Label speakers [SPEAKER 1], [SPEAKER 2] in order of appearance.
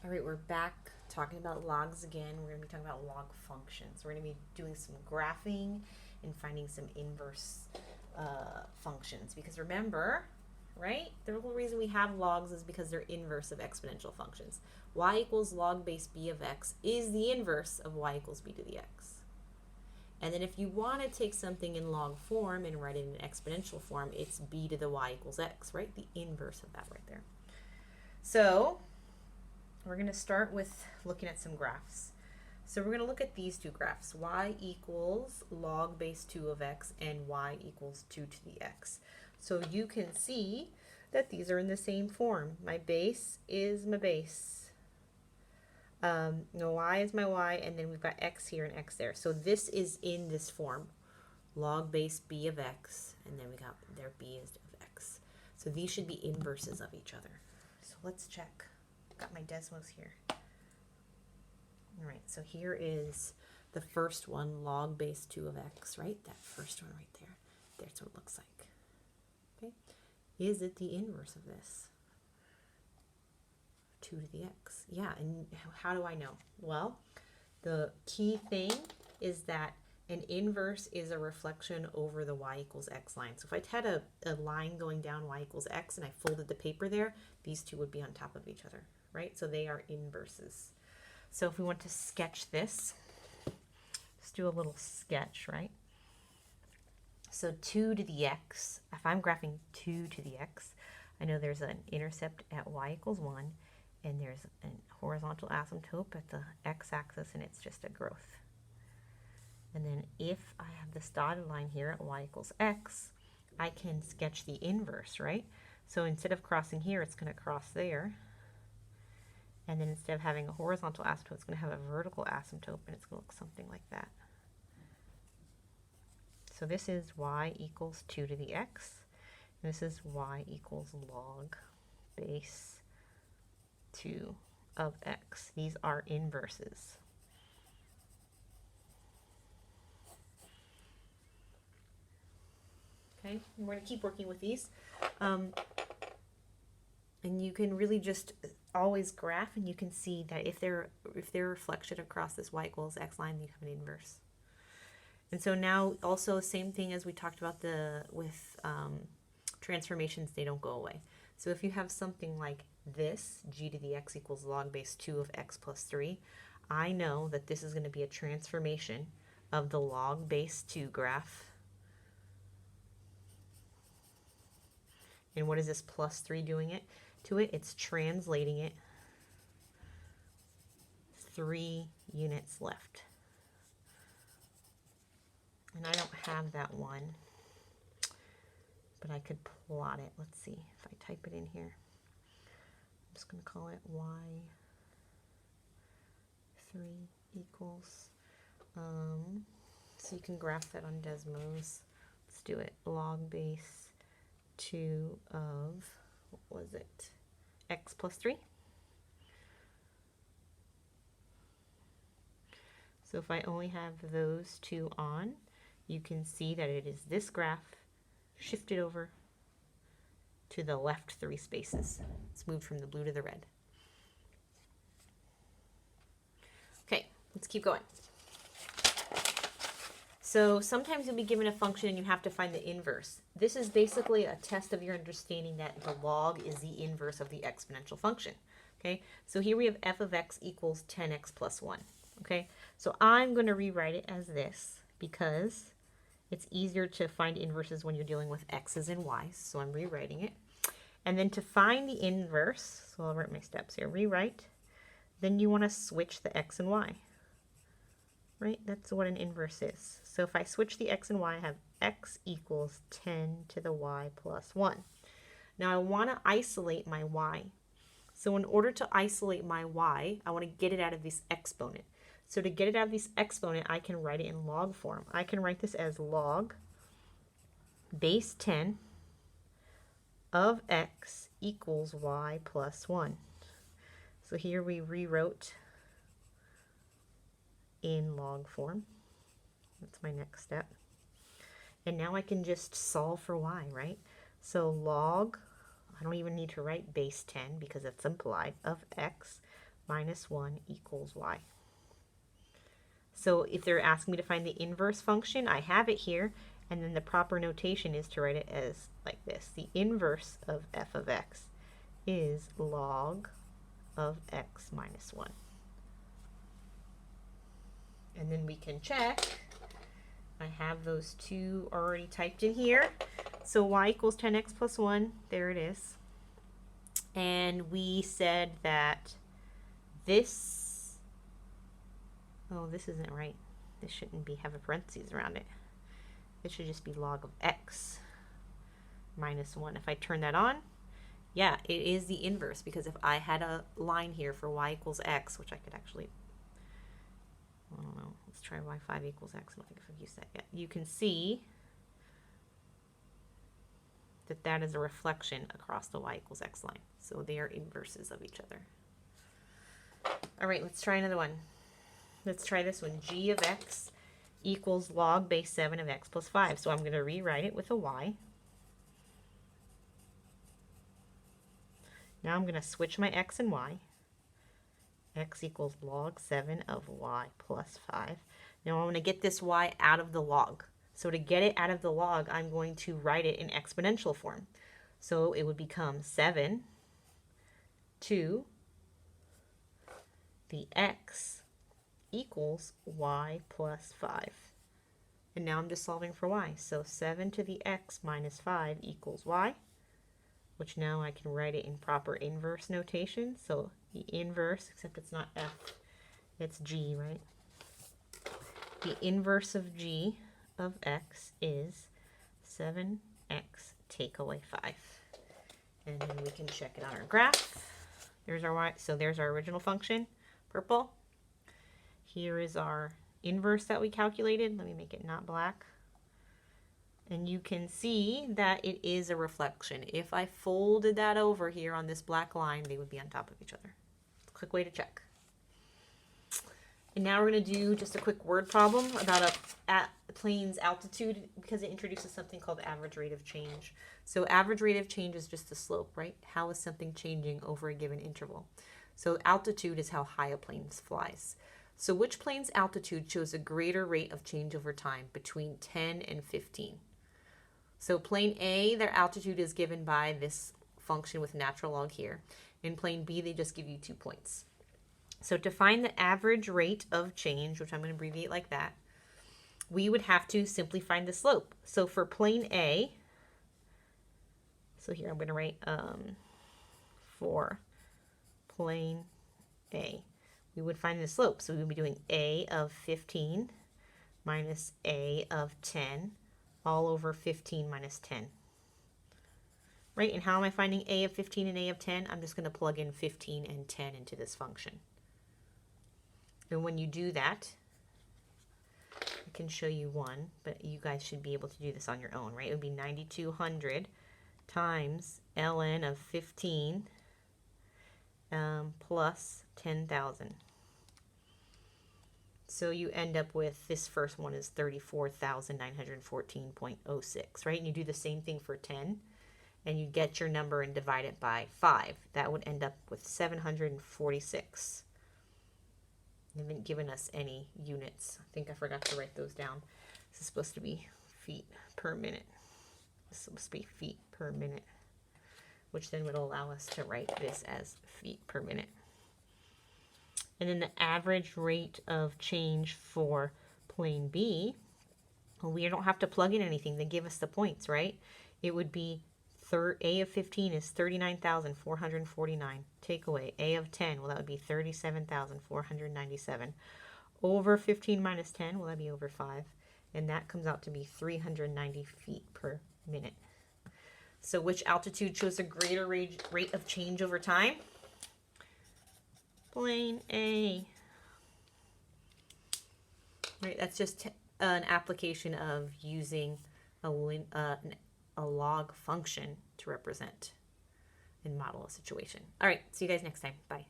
[SPEAKER 1] All right, we're back talking about logs again. We're going to be talking about log functions. We're going to be doing some graphing and finding some inverse functions. Because remember, right, the whole reason we have logs is because they're inverse of exponential functions. Y equals log base b of x is the inverse of y equals b to the x. And then if you want to take something in log form and write it in exponential form, it's b to the y equals x, right? The inverse of that right there. So we're going to start with looking at some graphs. So we're going to look at these two graphs, y equals log base 2 of x and y equals 2 to the x. So you can see that these are in the same form. My base is my base. No, y is my y, and then we've got x here and x there. So this is in this form, log base b of x, and then we got their b is of x. So these should be inverses of each other. So let's check. Got my Desmos here. All right, so here is the first one, log base 2 of x, right? That first one right there. That's what it looks like. Okay, is it the inverse of this? 2 to the x. Yeah, and how do I know? Well, the key thing is that an inverse is a reflection over the y equals x line. So if I had a line going down y equals x and I folded the paper there, these two would be on top of each other, right? So they are inverses. So if we want to sketch this, let's do a little sketch, right? So 2 to the x, if I'm graphing 2 to the x, I know there's an intercept at y equals 1, and there's a horizontal asymptote at the x-axis, and it's just a growth. And then if I have this dotted line here at y equals x, I can sketch the inverse, right? So instead of crossing here, it's going to cross there. And then instead of having a horizontal asymptote, it's going to have a vertical asymptote, and it's going to look something like that. So this is y equals 2 to the x, and this is y equals log base 2 of x. These are inverses. Okay, we're going to keep working with these. And you can really just always graph, and you can see that if they're reflection across this y equals x line, you have an inverse. And so now also same thing as we talked about with transformations, they don't go away. So if you have something like this, g to the x equals log base 2 of x plus 3, I know that this is going to be a transformation of the log base 2 graph. And what is this plus 3 doing it to it? It's translating it 3 units left. And I don't have that one, but I could plot it. Let's see if I type it in here. I'm just going to call it y3 equals, so you can graph that on Desmos. Let's do it. Log base 2 of, what was it, x plus 3. So if I only have those two on, you can see that it is this graph shifted over to the left 3 spaces. It's moved from the blue to the red. Okay, let's keep going. So sometimes you'll be given a function and you have to find the inverse. This is basically a test of your understanding that the log is the inverse of the exponential function. Okay, so here we have f of x equals 10x plus 1. Okay, so I'm going to rewrite it as this because it's easier to find inverses when you're dealing with x's and y's. So I'm rewriting it. And then to find the inverse, so I'll write my steps here, rewrite, then you want to switch the x and y. Right? That's what an inverse is. So if I switch the x and y, I have x equals 10 to the y plus 1. Now I want to isolate my y. So in order to isolate my y, I want to get it out of this exponent. So to get it out of this exponent, I can write it in log form. I can write this as log base 10 of x equals y plus 1. So here we rewrote in log form. That's my next step. And now I can just solve for y, right? So log, I don't even need to write base 10 because it's implied, of x minus 1 equals y. So if they're asking me to find the inverse function, I have it here, and then the proper notation is to write it as like this. The inverse of f of x is log of x minus 1. And then we can check. I have those two already typed in here. So y equals 10x plus 1. There it is. And we said that this, oh, this isn't right. This shouldn't be have a parentheses around it. It should just be log of x minus 1. If I turn that on, yeah, it is the inverse, because if I had a line here for y equals x, which I could actually, I don't know, let's try y5 equals x. I don't think I've used that yet. You can see that that is a reflection across the y equals x line. So they are inverses of each other. All right, let's try another one. Let's try this one. G of x equals log base 7 of x plus 5. So I'm going to rewrite it with a y. Now I'm going to switch my x and y. X equals log 7 of y plus 5. Now I'm going to get this y out of the log. So to get it out of the log, I'm going to write it in exponential form. So it would become 7 to the x equals y plus 5. And now I'm just solving for y. So 7 to the x minus 5 equals y, which now I can write it in proper inverse notation. So the inverse, except it's not f, it's g, right? The inverse of g of x is 7x take away 5. And then we can check it on our graph. There's our y. So there's our original function, purple. Here is our inverse that we calculated. Let me make it not black. And you can see that it is a reflection. If I folded that over here on this black line, they would be on top of each other. Quick way to check. And now we're going to do just a quick word problem about a plane's altitude, because it introduces something called average rate of change. So average rate of change is just the slope, right? How is something changing over a given interval? So altitude is how high a plane flies. So which plane's altitude shows a greater rate of change over time between 10 and 15? So plane A, their altitude is given by this function with natural log here. In plane B, they just give you 2 points. So to find the average rate of change, which I'm going to abbreviate like that, we would have to simply find the slope. So for plane A, so here I'm going to write for plane A, we would find the slope. So we would be doing A of 15 minus A of 10 all over 15 minus 10. Right, and how am I finding A of 15 and A of 10? I'm just going to plug in 15 and 10 into this function. And when you do that, I can show you one, but you guys should be able to do this on your own, right? It would be 9,200 times ln of 15 plus 10,000. So you end up with, this first one is 34,914.06, right? And you do the same thing for 10, and you get your number and divide it by 5. That would end up with 746. They haven't given us any units. I think I forgot to write those down. This is supposed to be feet per minute. This is supposed to be feet per minute, which then would allow us to write this as feet per minute. And then the average rate of change for plane B, well, we don't have to plug in anything. They give us the points, right? It would be A of 15 is 39,449. Take away A of 10, well, that would be 37,497. Over 15 minus 10, well, that'd be over 5. And that comes out to be 390 feet per minute. So which altitude shows a greater rate of change over time? Plane A. Right, that's just an application of using a log function to represent and model a situation. All right, see you guys next time. Bye.